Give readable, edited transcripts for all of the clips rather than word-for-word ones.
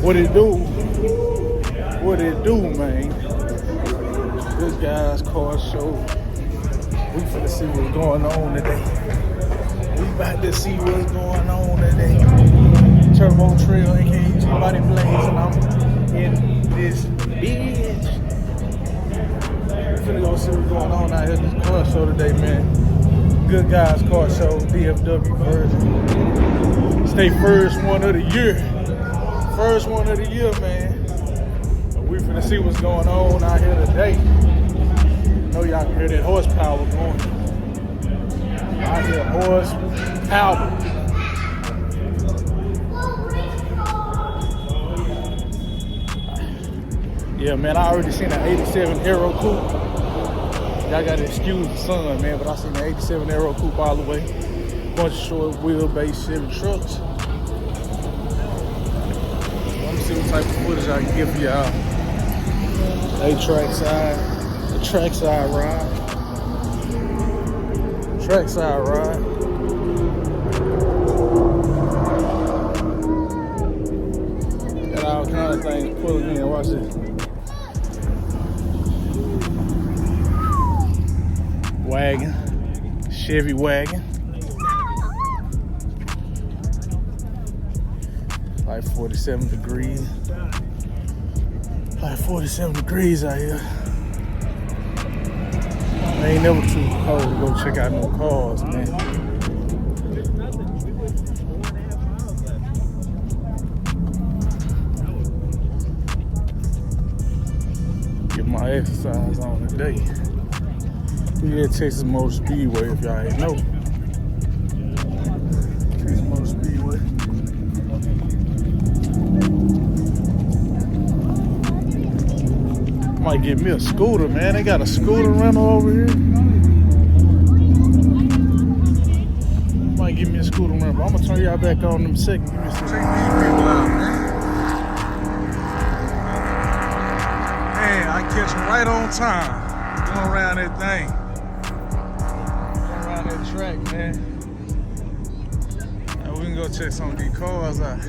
What it do? What it do, man? Good guys car show. We finna see what's going on today. We about to see what's going on today. Turbo-Trel, aka G-Body Blaze, and I'm in this bitch. We finna go see what's going on out here at this car show today, man. Good guys car show, DFW version. Stay first one of the year. First one of the year, man. We finna see what's going on out here today. Know y'all can hear that horsepower going. Out here, horsepower. Yeah, man, I already seen an 87 Aero Coupe. Y'all gotta excuse the sun, man, but I seen an 87 Aero Coupe all the way. Bunch of short wheelbase Chevy trucks. Let me see what type of footage I can get for y'all. Trackside ride. Trackside ride. Got all kind of things pulling in. Watch this. Wagon. Chevy wagon. Like 47 degrees. Like 47 degrees out here. Ain't never too cold to go check out no cars, man. Get my exercise on today. We at Texas Motor Speedway, if y'all ain't know. Texas Motor Speedway. Might get me a scooter, man. They got a scooter rental over here. Might give me a scooter rental. I'm gonna turn y'all back on in a second. Give me a second. Check these people out, man. Man, I catch them right on time. Going around that thing. Going around that track, man. Now we can go check some of these cars out.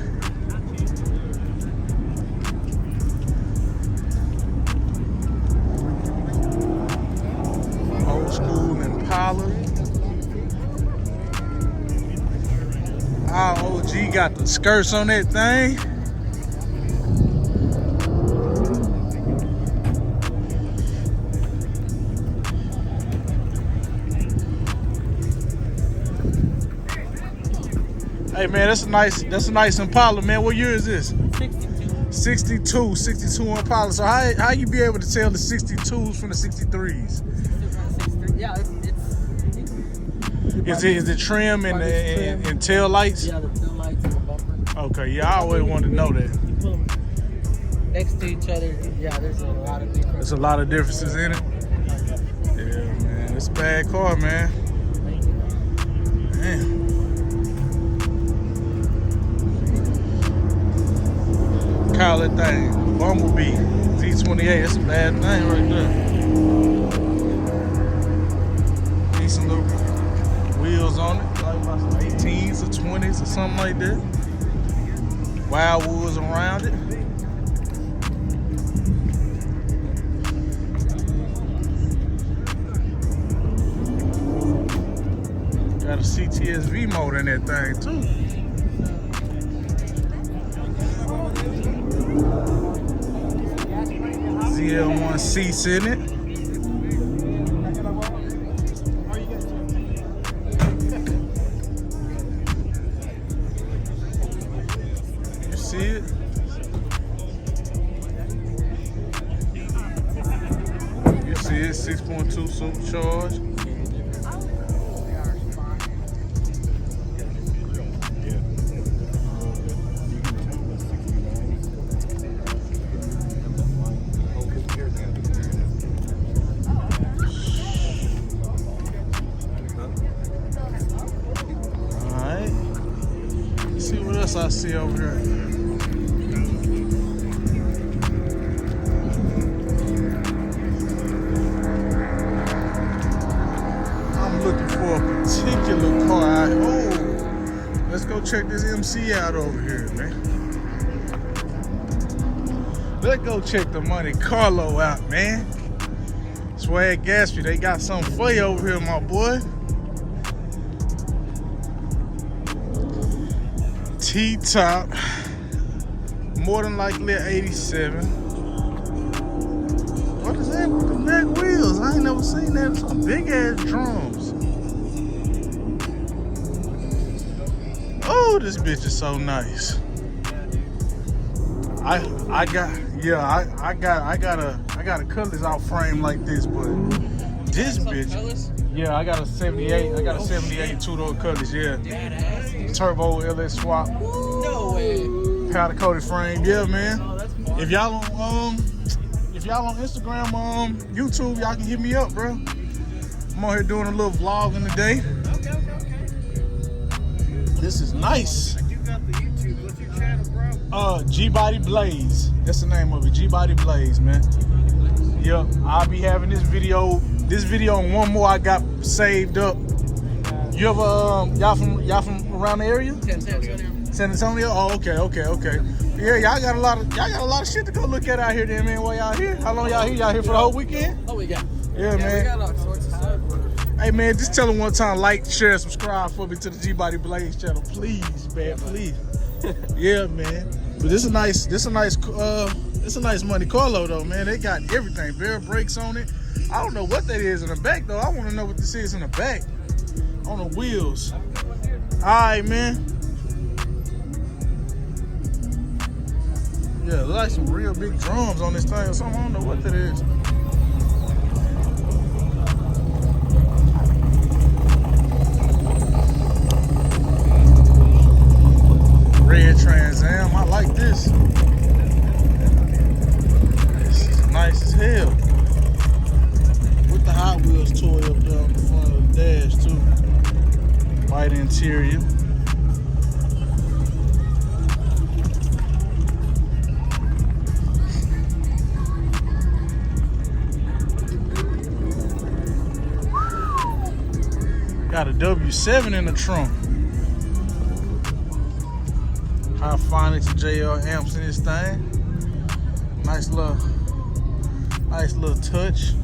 School Impala. Our OG got the skirts on that thing. Hey man, that's a nice Impala, man. What year is this? 62 Impala. So how you be able to tell the 62s from the 63s? Yeah, Is it trim and tail lights? Yeah, the tail lights and the bumper. Okay, yeah, I always wanted to know that. You put them next to each other. Yeah, there's a lot of differences. There's a lot of differences in it. Yeah, man, it's a bad car, man. Damn. Call that thing Bumblebee Z28. That's a bad thing right there. Decent little wheels on it, like 18s or 20s or something like that. Wildwoods around it. Got a CTSV motor in that thing too. ZL1 seats in it. See it? You see it, 6.2 supercharged. Alright. Let's see what else I see over here. Particular car. Oh, let's go check this MC out over here, man. Let's go check the Monte Carlo out, man. Swag Gatsby, they got something for you over here, my boy. T-top, more than likely an 87. What is that with the back wheels? I ain't never seen that. Some big ass drums. Oh, this bitch is so nice. I got a colors out frame like this, but this bitch. Yeah, I got a 78. I got a 78 two-door colors. Yeah. Turbo LS swap. No way. Powder coated frame. Yeah, man. If y'all on Instagram, YouTube, y'all can hit me up, bro. I'm on here doing a little vlog in the day. Okay. This is nice. You got the YouTube. What's your channel, bro? G Body Blaze. That's the name of it. G Body Blaze, man. Yep. I'll be having this video and one more I got saved up. You ever y'all from around the area? San Antonio? Oh, okay. Yeah, y'all got a lot of shit to go look at out here then, man. While y'all here? How long y'all here? Y'all here for the whole weekend? Oh, we got. Yeah, man. We got all sorts of stuff. Hey, man, just tell them one time, like, share, subscribe for me to the G Body Blaze channel, please, man, please. Yeah, man. But this a nice Monte Carlo though, man. They got everything, bare brakes on it. I don't know what that is in the back though. I want to know what this is in the back on the wheels. All right, man. Yeah, like some real big drums on this thing or something. I don't know what that is. Red Trans Am. I like this. This is nice as hell. With the Hot Wheels toy up there on the front of the dash too. White interior. Got a W7 in the trunk. High Phonics JL amps in this thing. Nice little touch.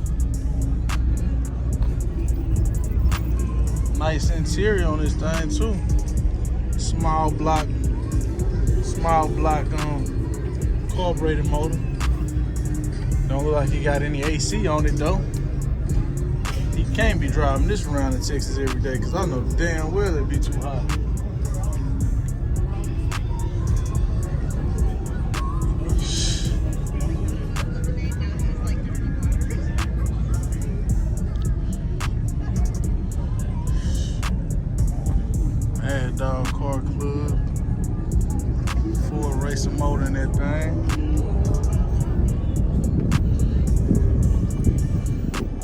Nice interior on this thing too. Small block carbureted motor. Don't look like he got any AC on it though. He can't be driving this around in Texas every day because I know damn well it'd be too hot. Mad Dog Car Club. Ford racing motor in that thing.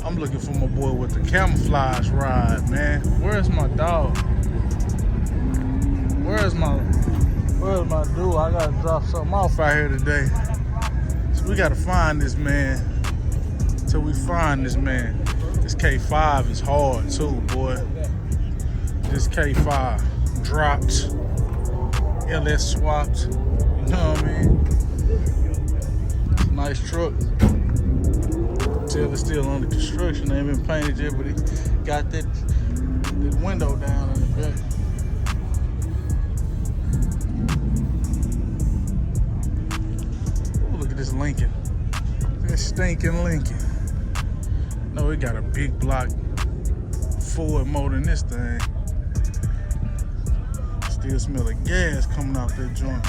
I'm looking for my boy with the camouflage ride, man. Where's my dog? Where's my dude? I gotta drop something off out here today. So we gotta find this man. Till we find this man. This K5 is hard too, boy. This K5 dropped, LS swapped. You know what I mean? Nice truck. Tell it's still under construction. They ain't been painted yet, but he got that window down in the back. Oh, look at this Lincoln. That stinking Lincoln. No, it got a big block Ford motor in this thing. Still smell the gas coming out that joint.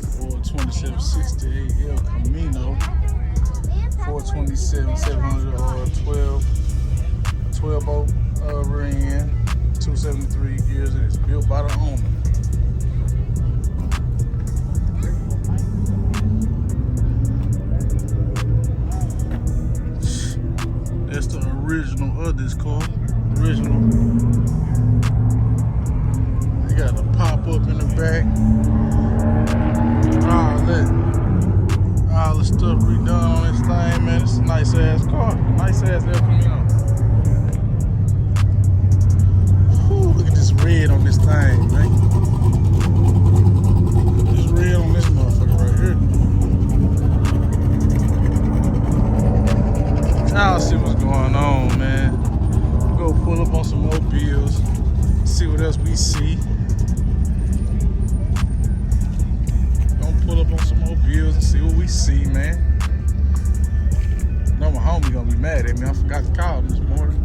Ford 2768 El Camino. 427 700 12 bolt rear end, 273 gears, and it's built by the owner. That's the original of this car. Original. You got the pop up in the back. All the stuff redone on this thing, man. It's a nice ass car. Nice ass El Camino. mad at me. I forgot to call him this morning.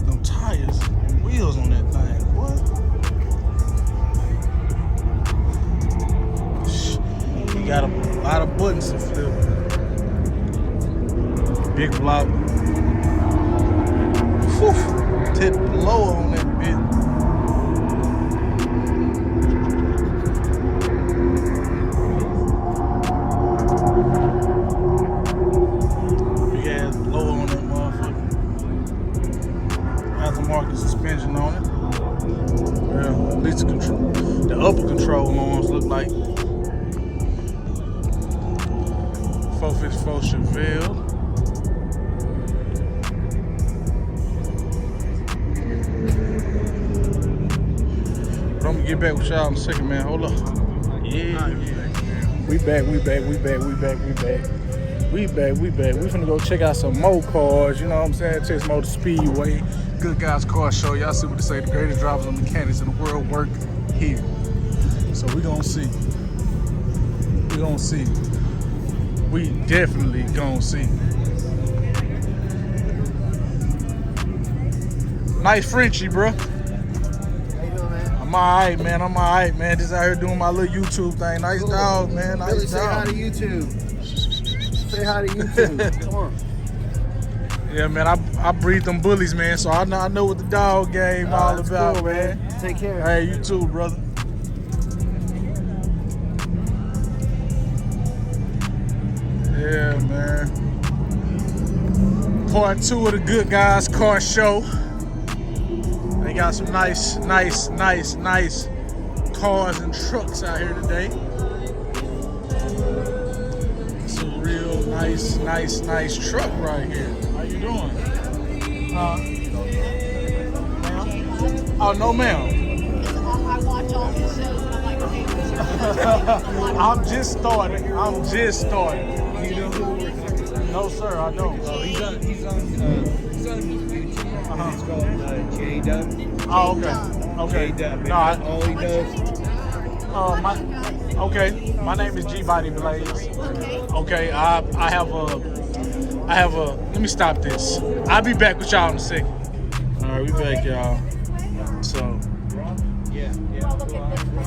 Them tires and wheels on that thing. What? He got a lot of buttons to flip. Big block. Whew. Tip low on that bit. Big ass blow on that motherfucker. Aftermarket suspension on it. Well, at least the upper control arms look like 454 Chevelle. But I'm gonna get back with y'all in a second, man. Hold up. Yeah. We back. We finna go check out some more cars, you know what I'm saying? Texas Motor Speedway. Good Guys Car Show. Y'all see what they say, the greatest drivers and mechanics in the world work here. So we gonna see. We definitely gonna see. Nice Frenchie, bro. How you doing, man? I'm alright, man. Just out here doing my little YouTube thing. Nice dog, man. Nice Billy, dog. say hi to YouTube. Say hi to YouTube. Come on. Yeah, man, I breed them bullies, man, so I know what the dog game all about, cool, man. Take care. Hey, you too, brother. Yeah, man. Part 2 of the Good Guys Car Show. They got some nice cars and trucks out here today. It's a real nice truck right here. How you doing? Ma'am? Oh, no, ma'am. I watch all these shows and I'm like, okay, this is I'm just starting. You know who we're talking about? No, sir, I don't. He's on YouTube. It's called J-Dub. Oh, okay. J-Dub. No, All he does. My name is G Body Blaze. Okay, I have a. Let me stop this. I'll be back with y'all in a second. All right, we back, y'all. So, Yeah.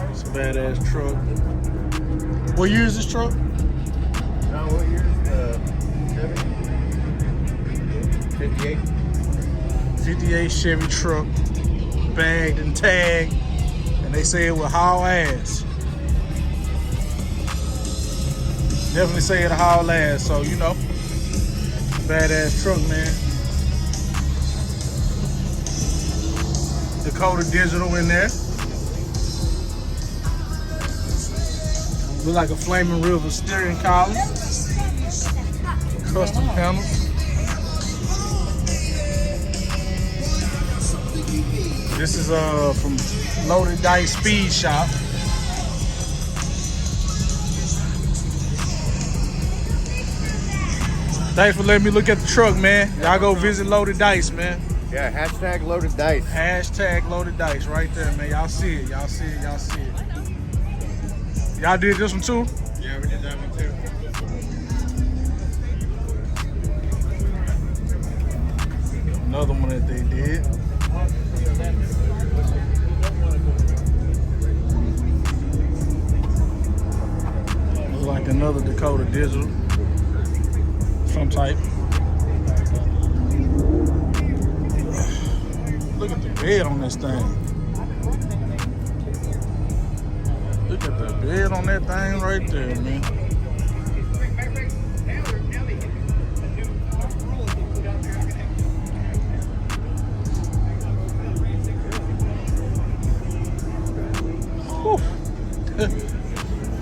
it's a badass truck. What year is this truck? Now, what year is the 58? 58 Chevy truck, bagged and tagged, and they say it will haul ass. Definitely say it haul ass, so you know, badass truck, man. Dakota Digital in there. Look like a Flaming River steering column. Custom panels. This is from Loaded Dice Speed Shop. Thanks for letting me look at the truck, man. Y'all go visit Loaded Dice, man. Yeah, hashtag Loaded Dice. Hashtag Loaded Dice right there, man. Y'all see it. Y'all did this one too? Yeah, we did that one too. Another one that they did. Looks like another Dakota Digital. Some type. Look at the bed on this thing. Look at the bed on that thing right there, man. Whew.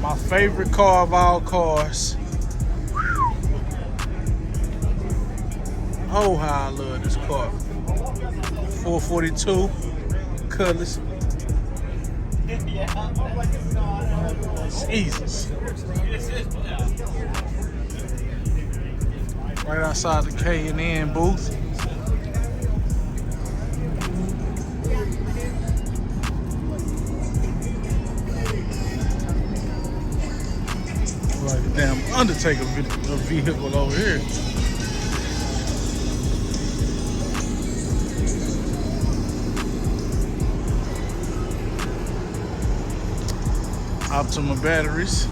My favorite car of all cars. Oh, how I love this car. 442 Cutlass. Jesus. Right outside the K&N booth. Like a damn Undertaker vehicle over here. Optima batteries.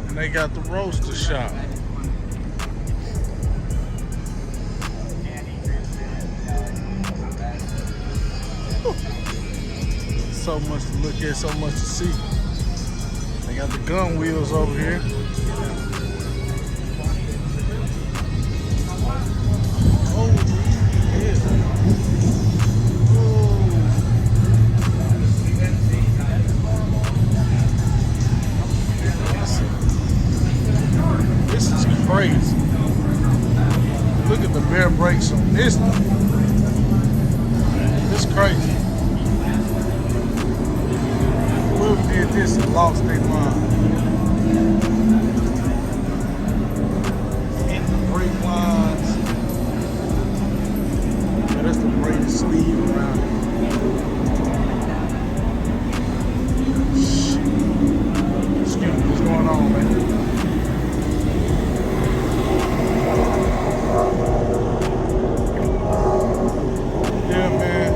And they got the roaster shop. So much to look at, so much to see. They got the gun wheels over here. This is crazy. Look at the bare brakes on this thing. It's crazy. Whoever did this and lost their mind. Hit the brake lines. Yeah, that's the greatest sleeve around here. Excuse me, what's going on, man? Yeah, man.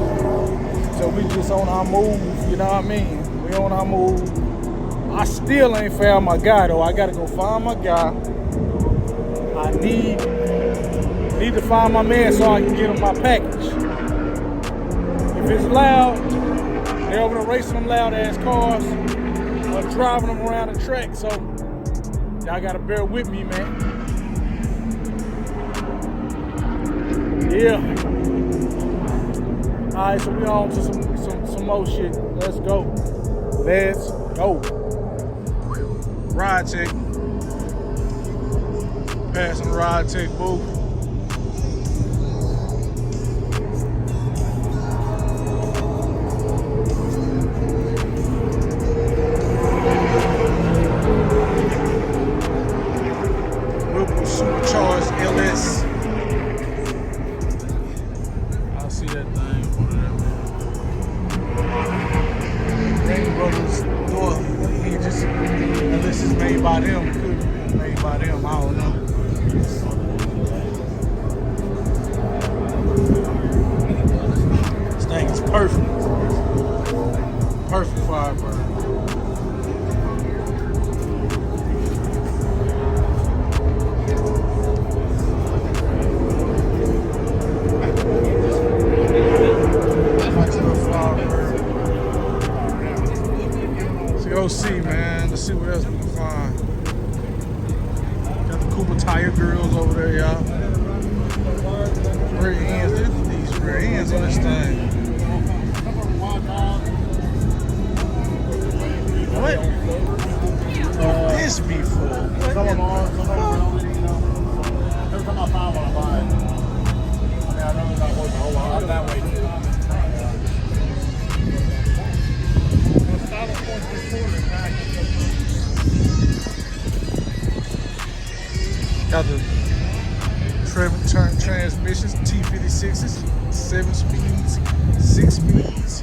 So we just on our move, you know what I mean? We on our move. I still ain't found my guy though. I gotta go find my guy. I need to find my man so I can get him my package. If it's loud, they're over there racing them loud ass cars or driving them around the track. So y'all gotta bear with me, man. Yeah. Alright, so we on to some more shit. Let's go. Let's go. Ride Tech. Passing Ride Tech booth. Whipple Supercharged LS. I see that thing. Ring Brothers door. He just, unless it's made by them, could be made by them. I don't know. This thing is perfect. Perfect Firebird. Go see, man. Let's see what else we can find. Got the Cooper Tire girls over there, y'all. Rear ends. Look at these rear ends on this thing. What? This be for? What? Every time I find one, I buy it. I mean, I know it's not worth a whole lot. I'm that way too. Got the turn transmissions, T56s, 7 speeds, 6 speeds,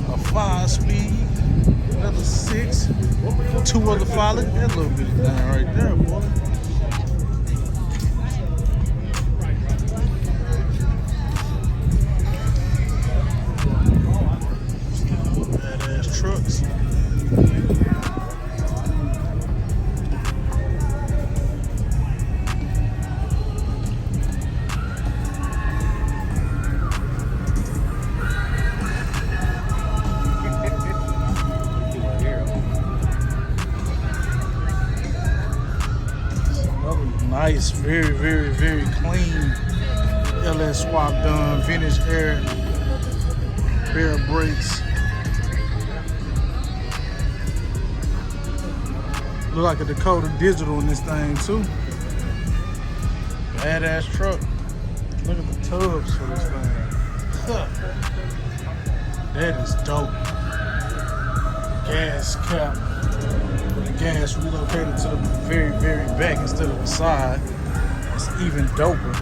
a 5 speed, another 6, 2 other follow. That little bit of thing right there, boy. Badass trucks. Nice, very, very, very clean LS swap done, vintage air, bare brakes. Look like a Dakota digital in this thing too. Badass truck. Look at the tubs for this thing. Huh. That is dope. Gas cap. Gas relocated to the very, very back instead of the side. It's even doper.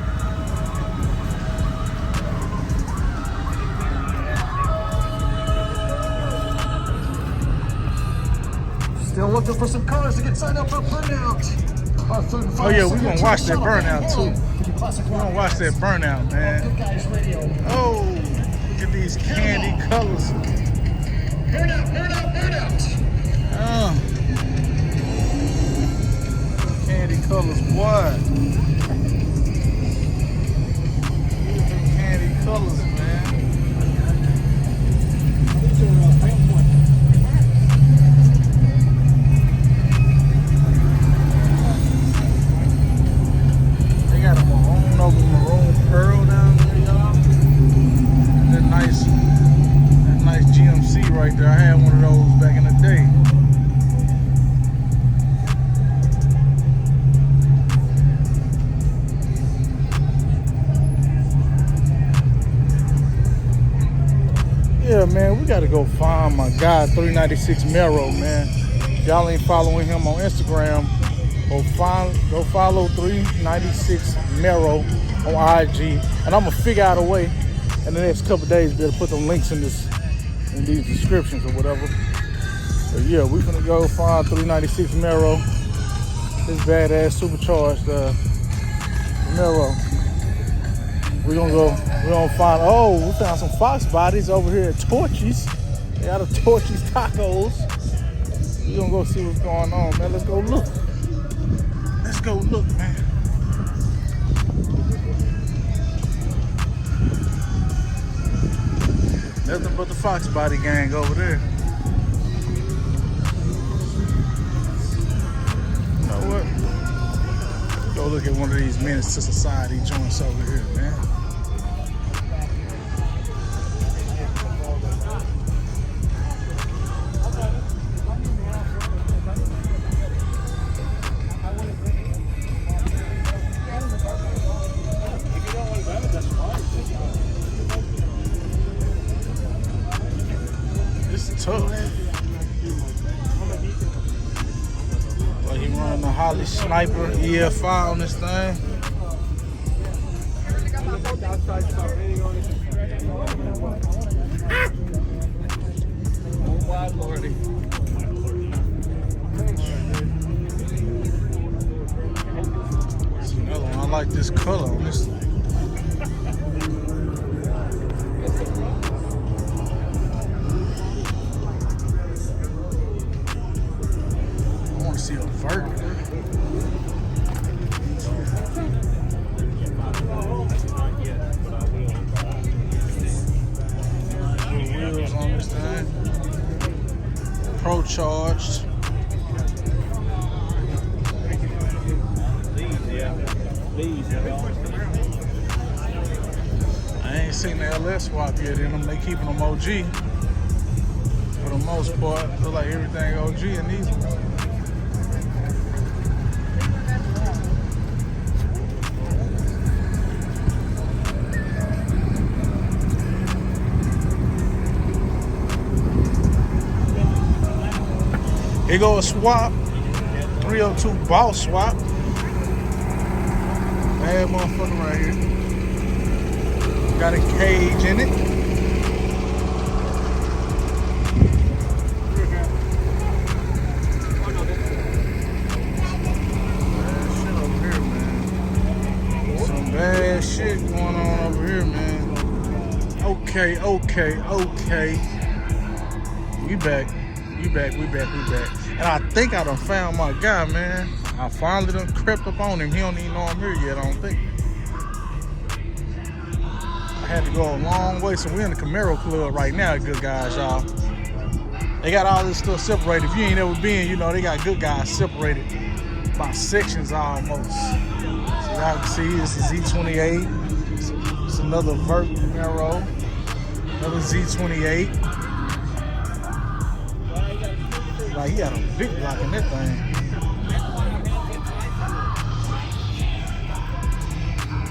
Still looking for some cars to get signed up for burnout. Oh yeah, we're gonna watch that burnout too. We're gonna watch that burnout, man. Oh, look at these candy colors. Candy colors, boy. Candy colors, man. They got a maroon pearl down there, y'all. That nice GMC right there. I had one of those back in the day. Yeah, man, we gotta go find my guy 396 Mero, man. If y'all ain't following him on Instagram, go follow 396 Mero on IG, and I'm gonna figure out a way in the next couple days be able to put them links in these descriptions or whatever. But yeah, we finna go find 396 Mero, this badass supercharged Mero. We're gonna find, we found some Fox bodies over here at Torchy's. They got a Torchy's Tacos. We're gonna go see what's going on, man. Let's go look. Let's go look, man. Nothing but the Fox body gang over there. You know what? Go look at one of these Menace to Society joints over here, man. This is tough. Like he running the Holly Sniper EFI on this thing. That's another one. I like this color on this thing. I want to see a vert. Wheels on this thing. Pro charged. I ain't seen the LS swap yet in them. They keeping them OG. For the most part, look like everything OG in these ones. Here go a swap, 302 Boss swap. Bad motherfucker right here. Got a cage in it. Bad shit over here, man. Some bad shit going on over here, man. Okay. We back. We back. And I think I done found my guy, man. I finally done crept up on him. He don't even know I'm here yet, I don't think. I had to go a long way, so we're in the Camaro Club right now, good guys, y'all. They got all this stuff separated. If you ain't ever been, you know, they got good guys separated by sections almost. So y'all can see this is Z28. It's another Vert Camaro. Another Z28. Like, he had a big block in that thing.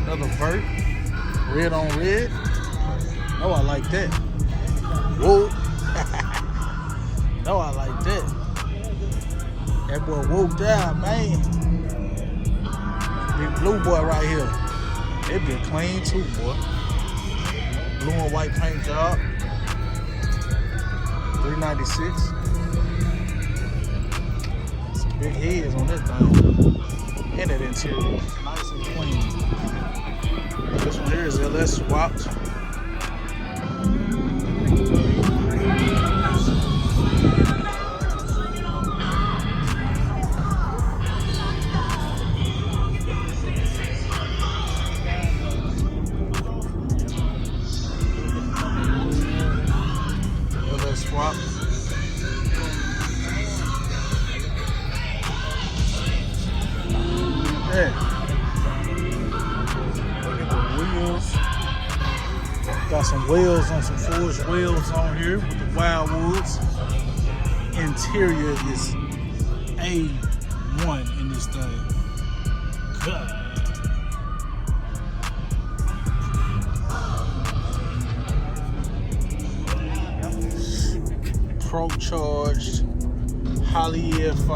Another Vert. Red on red. Oh, I like that. Whoa. No, I like that. That boy whooped out, man. Big blue boy right here. It been clean too, boy. Blue and white paint job. 396. Some big heads on this thing. And that interior. Nice and clean. This one here is LS swapped. LS swapped. Yeah. Look at the wheels. Got some wheels on some forged wheels on here with the Wildwoods. Interior is A1 in this thing. God. Pro charged, Holly F5.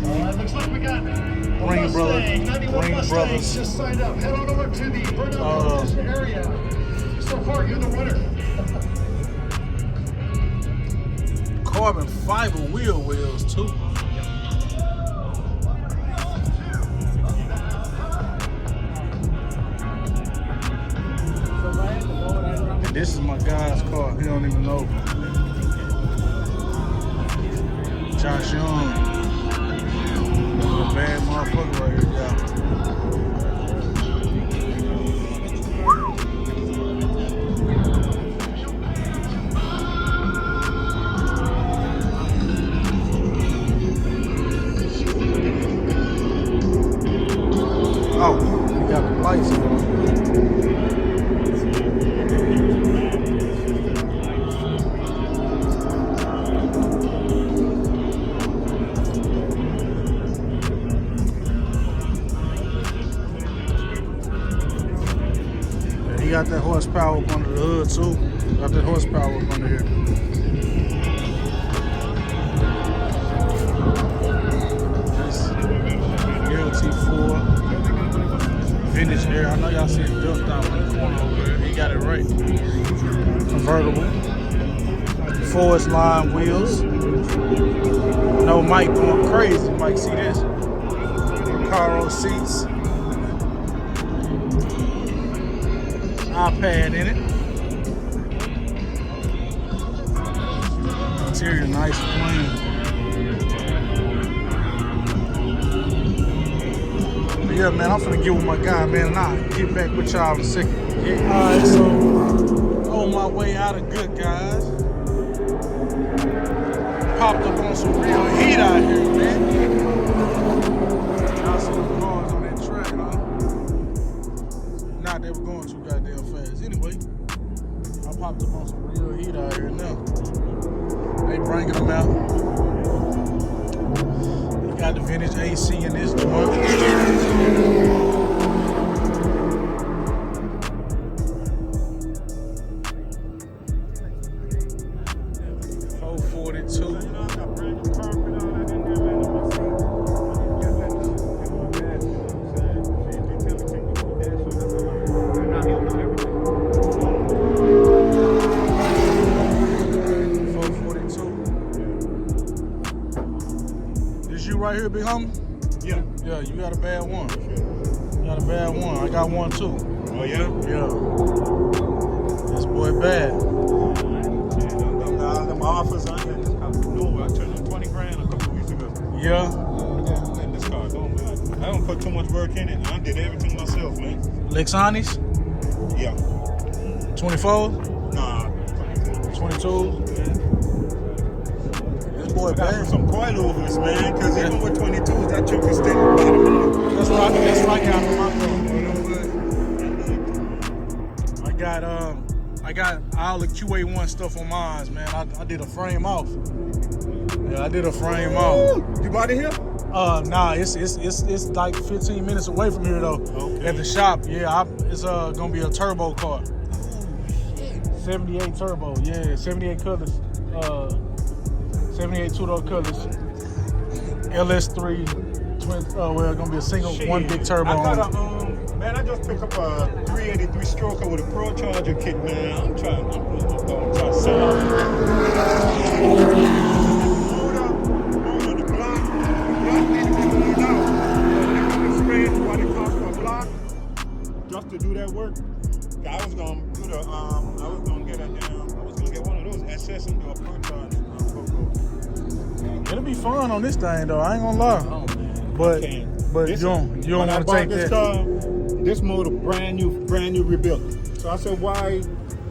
Alright, looks like we got Ring Brothers. just signed up. Head on over to the Burnell area. So far, you're the winner. Carbon fiber wheels too. And this is my guy's car. He don't even know. Josh Young. A bad motherfucker right here, y'all. Oh, we got the lights on. He got that horsepower up under the hood too. Got that horsepower up under here. Nice LT4 vintage air. I know y'all see it built out in the corner over there. He got it right. Convertible. Forest line wheels. No Mike going crazy. Mike, see this? Recaro seats. iPad in it. Interior nice and clean. But yeah, man, I'm finna get with my guy, man, and I'll get back with y'all in a second. Yeah. Alright, so on my way out of good, guys. Popped up on some real heat out here, man. Y'all see the cars on that track, huh? Not they were going too goddamn fast. Anyway, I popped up on some real heat out here now. They bringing them out. We got the vintage AC in this joint. 442. Right here, big homie? Yeah. Yeah, you got a bad one. You got a bad one. I got one too. Oh, yeah? Yeah. This boy bad. My offers, I turned on 20 grand a couple weeks ago. Yeah. Let this car go, man. I don't put too much work in it. I did everything myself, man. Lexanis? Yeah. 24? Nah. 22? Boy, bad. Some coilovers, man, because even with 22s, that chick is still bottom. That's what I got on my car. I got all the QA1 stuff on mine, man. I did a frame off. Yeah, I did a frame off. You bought it here? Nah, it's like 15 minutes away from here though. Okay. At the shop. Yeah, it's gonna be a turbo car. 78 turbo. Yeah, 78 colors. 78 two-door colors. LS3 twin. Well, gonna be a single, one big turbo. I got man, I just picked up a 383 stroker with a Pro Charger kit, man. I'm trying to sell out. The block need to be moved out. They're spraying what it costs per block just to do that It'll be fun on this thing though. I ain't gonna lie. Oh, man. But This- you don't when I want to bought take this that. car, this motor brand new rebuilt. So I said, why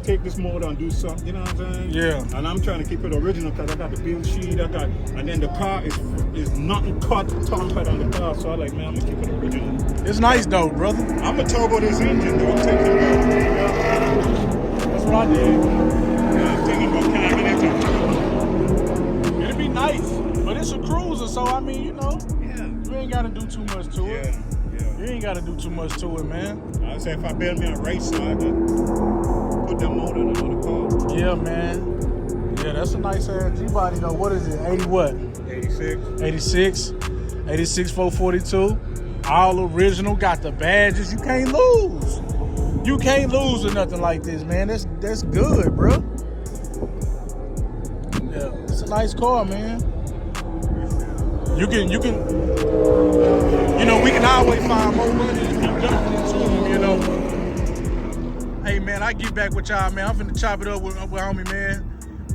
take this motor and do something? You know what I'm saying? Yeah. And I'm trying to keep it original because I got the build sheet. And then the car is nothing cut, tampered on the car. So I like, man, I'm gonna keep it original. It's nice though, brother. I'm gonna turbo this engine though. I'm thinking about. That's what I did. I'm thinking about cabinet. It'll be nice, but it's a cruiser, so I mean, you know, Yeah. you ain't gotta do too much to it. Yeah. You ain't gotta do too much to it, man. I say if I build me a race car, I could put that motor in the car. Yeah, man. Yeah, that's a nice ass G-body though. What is it? 80 what? 86. 86 442. All original, got the badges. You can't lose. You can't lose with nothing like this, man. That's good, bro. Yeah, it's a nice car, man. You can, you know, we can always find more money to keep dumping into them, you know. Hey, man, I get back with y'all, man. I'm finna chop it up with homie, man.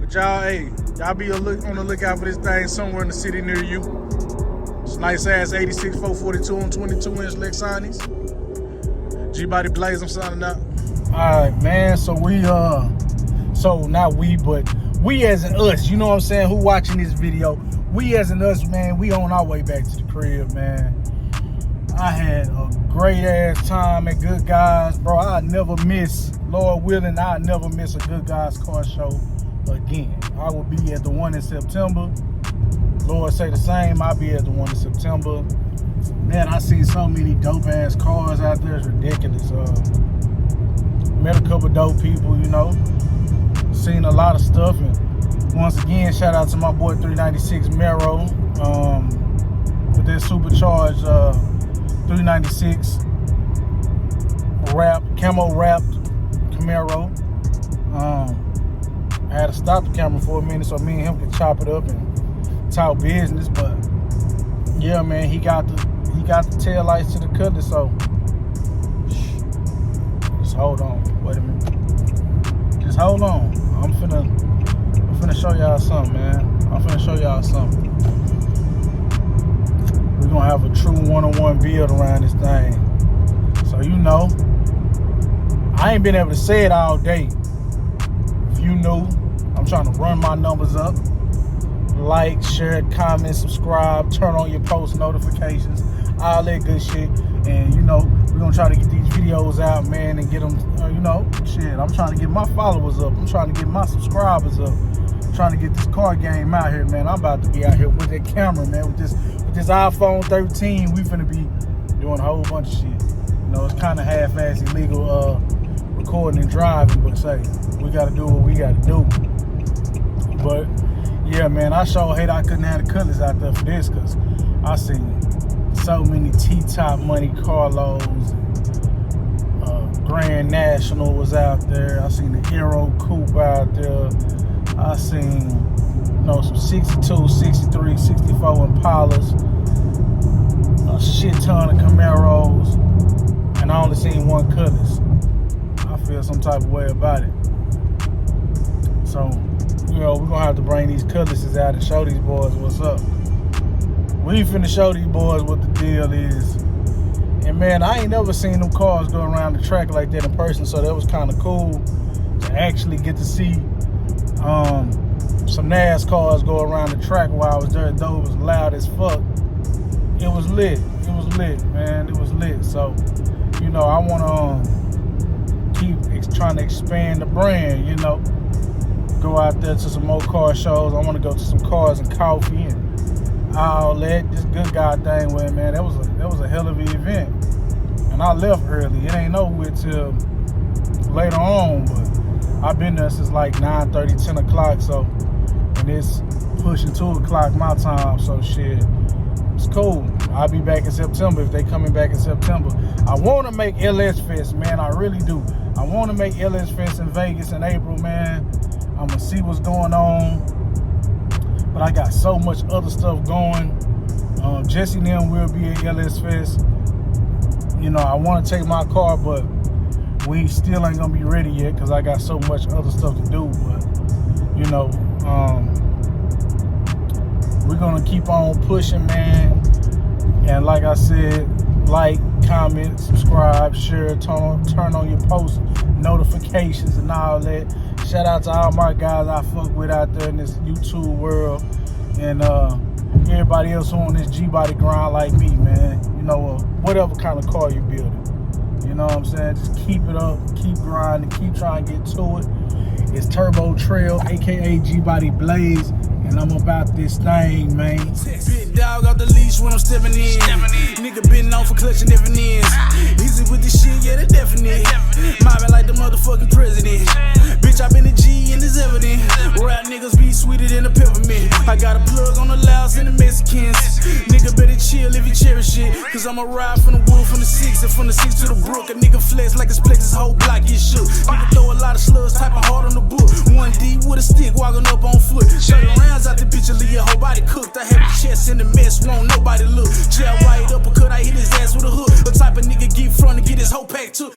But y'all, hey, y'all be on the lookout for this thing somewhere in the city near you. It's nice ass 86 442 on 22-inch Lexanis. G-Body Blaze, I'm signing out. All right, man. So so not we, but we as in us, you know what I'm saying, who watching this video, we as in us, man, we on our way back to the crib, man. I had a great ass time at Good Guys, bro. I'll never miss, Lord willing, I'll never miss a Good Guys car show again. I will be at the one in September. Lord say the same, I'll be at the one in September. Man, I seen so many dope ass cars out there, it's ridiculous. Met a couple dope people, you know. Seen a lot of stuff, and once again, shout out to my boy 396 Mero with their supercharged 396 camo wrapped Camaro. I had to stop the camera for a minute so me and him could chop it up and talk business, but yeah, man, he got the tail lights to the cutlass, so just hold on. Wait a minute. Just hold on. I'm finna show y'all something, man. I'm finna show y'all something. We're gonna have a true one-on-one build around this thing. So you know, I ain't been able to say it all day. If you knew, I'm trying to run my numbers up. Like, share, comment, subscribe, turn on your post notifications, all that good shit. And you know, we're gonna try to get these videos out, man, and get them, you know, shit. I'm trying to get my followers up. I'm trying to get my subscribers up. I'm trying to get this car game out here, man. I'm about to be out here with that camera, man. With this iPhone 13, we finna be doing a whole bunch of shit. You know, it's kind of half-ass illegal recording and driving, but say, we gotta do what we gotta do. But yeah, man, I sure hate I couldn't have the Cutlass out there for this, because I seen so many T-top money carloads. Grand National was out there. I seen the Aero Coupe out there. I seen, you know, some 62, 63, 64 Impalas. A shit ton of Camaros. And I only seen one Cutlass. I feel some type of way about it. So, you know, we're gonna have to bring these Cutlasses out and show these boys what's up. We finna show these boys what the deal is. And man, I ain't never seen them cars go around the track like that in person, so that was kind of cool to actually get to see some NASCARs go around the track while I was there, though it was loud as fuck. It was lit. It was lit, man. It was lit. So, you know, I want to keep trying to expand the brand, you know. Go out there to some more car shows. I want to go to some Cars and Coffee and all that. This Good Guy thing, with man, that was a hell of an event. And I left early. It ain't over till later on, but I've been there since like 9:30, 10 o'clock. So, and it's pushing 2 o'clock my time. So shit, it's cool. I'll be back in September if they coming back in September. I want to make LS Fest, man. I really do. I want to make LS Fest in Vegas in April, man. I'm gonna see what's going on. But I got so much other stuff going. Jesse and them will be at LS Fest. You know, I want to take my car, but we still ain't gonna be ready yet because I got so much other stuff to do. But you know, We're gonna keep on pushing, man. And like I said, like, comment, subscribe, share, turn on your post notifications and all that. Shout out to all my guys I fuck with out there in this YouTube world, and everybody else who on this G-body grind like me, man. You know, whatever kind of car you're building. You know what I'm saying? Just keep it up, keep grinding, keep trying to get to it. It's Turbo-Trel, aka G-body Blaze, and I'm about this thing, man. Big dog off the leash when I'm stepping in. Nigga been known for clutching every ends. Easy with this shit, yeah, that's definite. Mobbing like the motherfucking president. Bitch, I been a G and it's evident. Rap niggas be sweeter than a peppermint. I got a plug on the Laos and the Mexicans. Nigga better chill if you cherish it. Cause I'ma ride from the wood, from the 6, and from the 6 to the brook. A nigga flex like his plex, his whole block get shook. Nigga throw a lot of slugs, typing hard on the book. 1D with a stick, walking up on foot. 30 rounds out the bitch, and leave your whole body cooked. I have the chest in the mess, won't nobody look. Jail right uppercut, I hit his ass with a hook. The type of nigga get front and get his whole pack took.